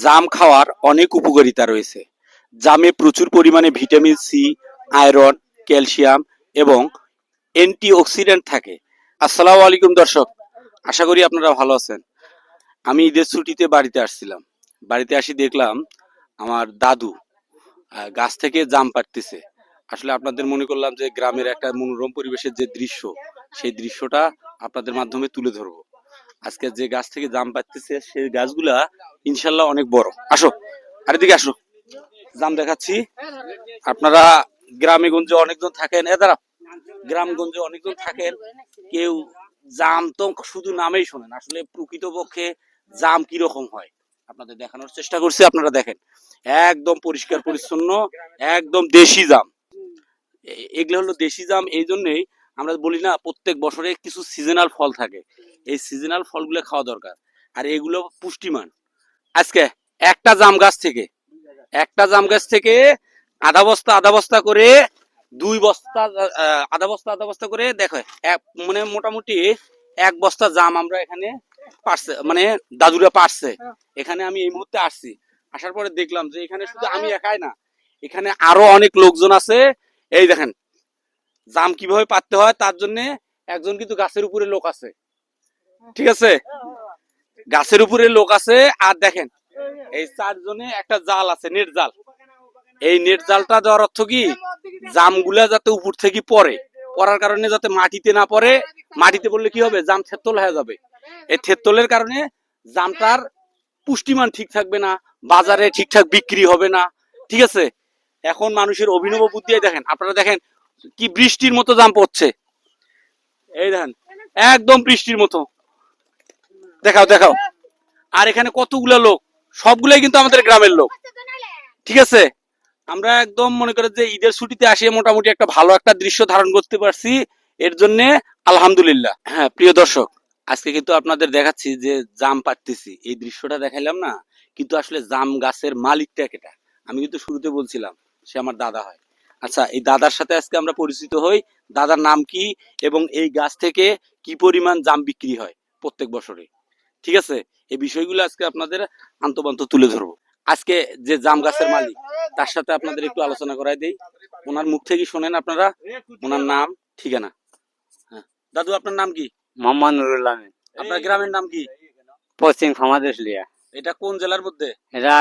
জাম খাওয়ার অনেক উপকারিতা রয়েছে। জামে প্রচুর পরিমাণে ভিটামিন সি, আয়রন, ক্যালসিয়াম এবং অ্যান্টিঅক্সিডেন্ট থাকে। আসসালামু আলাইকুম দর্শক, আশা করি আপনারা ভালো আছেন। আমি ঈদের ছুটিতে বাড়িতে আসছিলাম। বাড়িতে আসি দেখলাম আমার দাদু গাছ থেকে জাম পাড়তেছে। আসলে আপনাদের মনে করলাম যে গ্রামের একটা মনোরম পরিবেশের যে দৃশ্য, সেই দৃশ্যটা আপনাদের মাধ্যমে তুলে ধরবো। আজকে যে গাছ থেকে জাম পাড়তেছে সেই গাছগুলা ইনশাল্লাহ অনেক বড়। আসো, আর এদিকে আসো, জাম দেখাচ্ছি। আপনারা গ্রামে গঞ্জে অনেকজন থাকেন, দাঁড়াও, গ্রামগঞ্জে অনেকজন থাকেন, কেউ জাম তো শুধু নামেই শোনেন, আসলে প্রকৃতপক্ষে জাম কিরকম হয় আপনাদের দেখানোর চেষ্টা করছি। আপনারা দেখেন, একদম পরিষ্কার পরিচ্ছন্ন, একদম দেশি জাম। এগুলো হলো দেশি জাম। এই জন্যই আমরা বলি না, প্রত্যেক বছরে কিছু সিজনাল ফল থাকে, এই সিজনাল ফলগুলো খাওয়া দরকার। আর এগুলো পুষ্টিমান। আজকে একটা জাম গাছ থেকে আধা বস্তা করে, 2 বস্তা, আধা বস্তা করে দেখো, মানে মোটামুটি 1 বস্তা জাম আমরা এখানে পারছে, মানে দাদুরা পারছে। এখানে আমি এই মুহূর্তে আসছি, আসার পরে দেখলাম যে এখানে শুধু আমি একাই না, এখানে আরো অনেক লোকজন আছে। এই দেখেন জাম কিভাবে পারতে হয়, তার জন্য একজন কিন্তু গাছের উপরে লোক আছে, ঠিক আছে, গাছের উপরে লোক আছে। আর দেখেন এই 4 জনে একটা জাল আছে, নেট জাল। এই নেট জালটা দেওয়ার অর্থ কি, জামগুলা যাতে উপর থেকে পড়ার কারণে যাতে মাটিতে না পড়ে। মাটিতে পড়লে কি হবে, জাম থেতল হয়ে যাবে। এই থেতলের কারণে জামটার পুষ্টিমান ঠিক থাকবে না, বাজারে ঠিকঠাক বিক্রি হবে না, ঠিক আছে। এখন মানুষের অভিনব বুদ্ধি, দেখেন আপনারা, দেখেন কি বৃষ্টির মতো জাম পড়ছে, এই দেখেন একদম বৃষ্টির মতো। দেখাও দেখাও। আর এখানে কতগুলা লোক, সবগুলাই কিন্তু আমাদের গ্রামের লোক, ঠিক আছে। আমরা একদম মনে করেন যে ঈদের ছুটিতে আসে মোটামুটি একটা ভালো একটা দৃশ্য ধারণ করতে পারছি, এর জন্য আলহামদুলিল্লাহ। হ্যাঁ প্রিয় দর্শক, আজকে কিন্তু আপনাদের দেখাচ্ছি যে জাম পাড়তেছি, এই দৃশ্যটা দেখাইলাম না, কিন্তু আসলে জাম গাছের মালিকটা কেটা আমি কিন্তু শুরুতে বলছিলাম, সে আমার দাদা হয়। আচ্ছা, এই দাদার সাথে আজকে আমরা পরিচিত হই। দাদার নাম কি এবং এই গাছ থেকে কি পরিমাণ জাম বিক্রি হয় প্রত্যেক বছরে, ঠিক আছে, এই বিষয়গুলো আজকে আপনাদের আন্তপান্ত তুলে ধরবো। আজকে যে জাম গাছের মালিক, তার সাথে আপনাদের একটু আলোচনা করাই দেই। ওনার মুখ থেকে শোনেন আপনারা ওনার নাম, ঠিকানা। হ্যাঁ দাদু, আপনার নাম কি? মোহাম্মদ নুরুল আমিন। আপনার গ্রামের নাম কি? পশ্চিম খামারদেশলিয়া। এটা কোন জেলার মধ্যে? এটা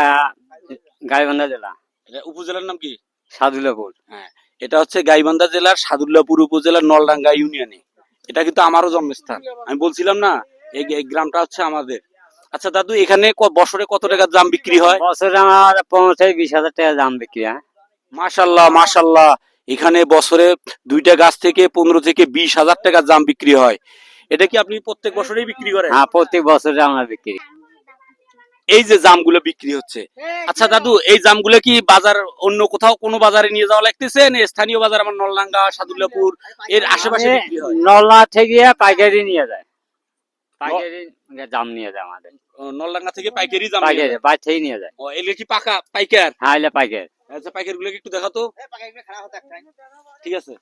গাইবান্ধা জেলা, এটা উপজেলার নাম কি? সাদুল্লাপুর। হ্যাঁ, এটা হচ্ছে গাইবান্ধা জেলার সাদুল্লাপুর উপজেলার নলডাঙ্গা ইউনিয়নে। এটা কিন্তু আমারও জন্মস্থান, আমি বলছিলাম না, এই গ্রামটা হচ্ছে আমাদের। আচ্ছা দাদু, এখানে বছরে কত টাকা জাম বিক্রি হয়? বছরে আমার 15-20 হাজার টাকা দাম বিক্রি হয়। মাশাল্লাহ মাশাল্লাহ। এখানে বছরে 2টা গাছ থেকে 15 থেকে 20 হাজার টাকা জাম বিক্রি হয়। এটা কি আপনি প্রত্যেক বছরেই বিক্রি করেন? হ্যাঁ, প্রত্যেক বছরে আমরা বিক্রি। এই যে জামগুলো বিক্রি হচ্ছে, আচ্ছা দাদু, এই জামগুলো কি বাজার অন্য কোথাও কোনো বাজারে নিয়ে যাওয়া লাগতেছে, না স্থানীয় বাজার আমার নলডাঙ্গা সাদুল্লাপুর এর আশেপাশে বিক্রি হয়? নলনা থেকে পাইকারি নিয়ে যায়, পাইকারি জাম নিয়ে যায় আমাদের। নলডাঙ্গা থেকে পাইকারি জাম নিয়ে পাইকারি যায়? বাইর থেকে নিয়ে যায়। ও, এগুলো কি পাকা পাইকার? হ্যাঁ, এলে পাইকারি। আচ্ছা, পাইকার গুলো একটু দেখাতো। ঠিক আছে,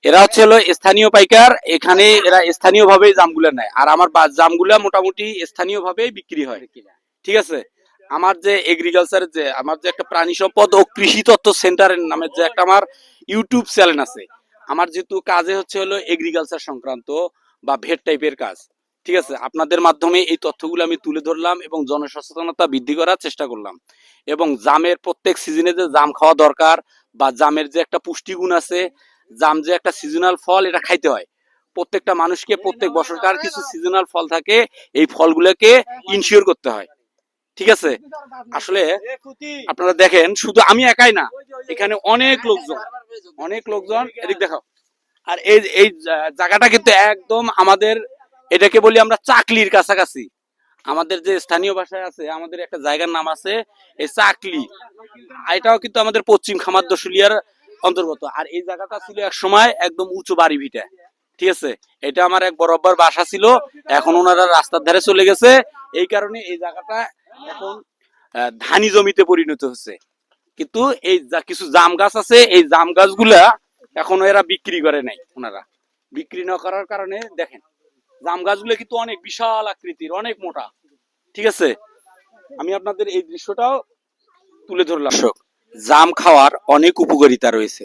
এরা হচ্ছে হলো স্থানীয় পাইকার, এখানে এরা স্থানীয় ভাবে জামগুলা নেয়, আর আমার জামগুলা মোটামুটি স্থানীয় ভাবে বিক্রি হয়, ঠিক আছে। আমার যে এগ্রিকালচার, যে আমার যে একটা প্রাণী সম্পদ ও কৃষি তত্ত্ব সেন্টারের নামে যে একটা আমার ইউটিউব চ্যানেল আছে, আমার যেহেতু কাজে হচ্ছে হলো এগ্রিকালচার সংক্রান্ত বা ভেট টাইপের কাজ, ঠিক আছে, আপনাদের মাধ্যমে এই তথ্যগুলো আমি তুলে ধরলাম এবং জনসচেতনতা বৃদ্ধি করার চেষ্টা করলাম। এবং জামের প্রত্যেক সিজনে যে জাম খাওয়া দরকার, বা জামের যে একটা পুষ্টিগুণ আছে, জাম যে একটা সিজনাল ফল, এটা খাইতে হয় প্রত্যেকটা মানুষকে। প্রত্যেক বছরকার কিছু সিজনাল ফল থাকে, এই ফলগুলোকে ইনশিওর করতে হয়, ঠিক আছে। আসলে আপনারা দেখেন, শুধু আমি একাই না, এখানে অনেক লোকজন, এদিক দেখাও। আর এই এই জায়গাটা কিন্তু একদম আমাদের, এটাকে বলি আমরা চাকলির কাছাকাছি। আমাদের যে স্থানীয় ভাষায় আছে, আমাদের একটা জায়গার নাম আছে এই চাকলি, এটাও কিন্তু আমাদের পশ্চিম খামারদশুলিয়ার অন্তর্গত। আর এই জায়গাটা ছিল এক সময় একদম উঁচু বাড়ি ভিটা, ঠিক আছে। এটা আমার এক বরাবর বাসা ছিল, এখন ওনারা রাস্তার ধারে চলে গেছে, এই কারণে এই জায়গাটা এখন ধানি জমিতে পরিণত হচ্ছে। কিন্তু এই কিছু জাম গাছ আছে, এই জাম গাছগুলা এখনো এরা বিক্রি করে নাই। ওনারা বিক্রি না করার কারণে দেখেন জাম গাছগুলো কিন্তু অনেক বিশাল আকৃতির, অনেক মোটা, ঠিক আছে। আমি আপনাদের এই দৃশ্যটাও তুলে ধরলাম। দর্শক, জাম খাওয়ার অনেক উপকারিতা রয়েছে।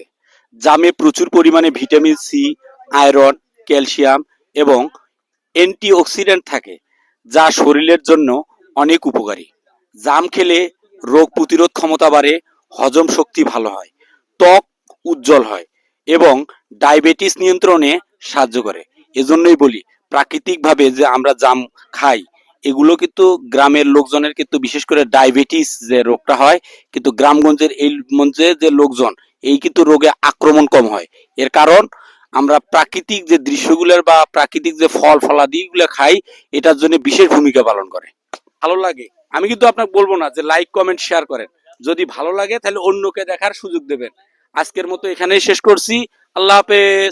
জামে প্রচুর পরিমাণে ভিটামিন সি, আয়রন, ক্যালসিয়াম এবং অ্যান্টিঅক্সিডেন্ট থাকে, যা শরীরের জন্য অনেক উপকারী। জাম খেলে রোগ প্রতিরোধ ক্ষমতা বাড়ে, হজম শক্তি ভালো হয়, ত্বক উজ্জ্বল হয় এবং ডায়াবেটিস নিয়ন্ত্রণে সাহায্য করে। এজন্যই বলি, প্রাকৃতিকভাবে যে আমরা জাম খাই, এগুলো কিন্তু গ্রামের লোকজনের কিন্তু বিশেষ করে ডায়াবেটিস যে রোগটা হয়, কিন্তু গ্রামগঞ্জের এই মঞ্চে যে লোকজন, এই কিন্তু রোগে আক্রমণ কম হয়। এর কারণ আমরা প্রাকৃতিক যে দৃশ্যগুলোর বা প্রাকৃতিক যে ফল ফলাদি গুলো খাই, এটার জন্য বিশেষ ভূমিকা পালন করে। ভালো লাগে, আমি কিন্তু আপনাকে বলবো না যে লাইক কমেন্ট শেয়ার করেন। যদি ভালো লাগে তাহলে অন্যকে দেখার সুযোগ দেবেন। আজকের মতো এখানেই শেষ করছি। আল্লাহ হাফেজ।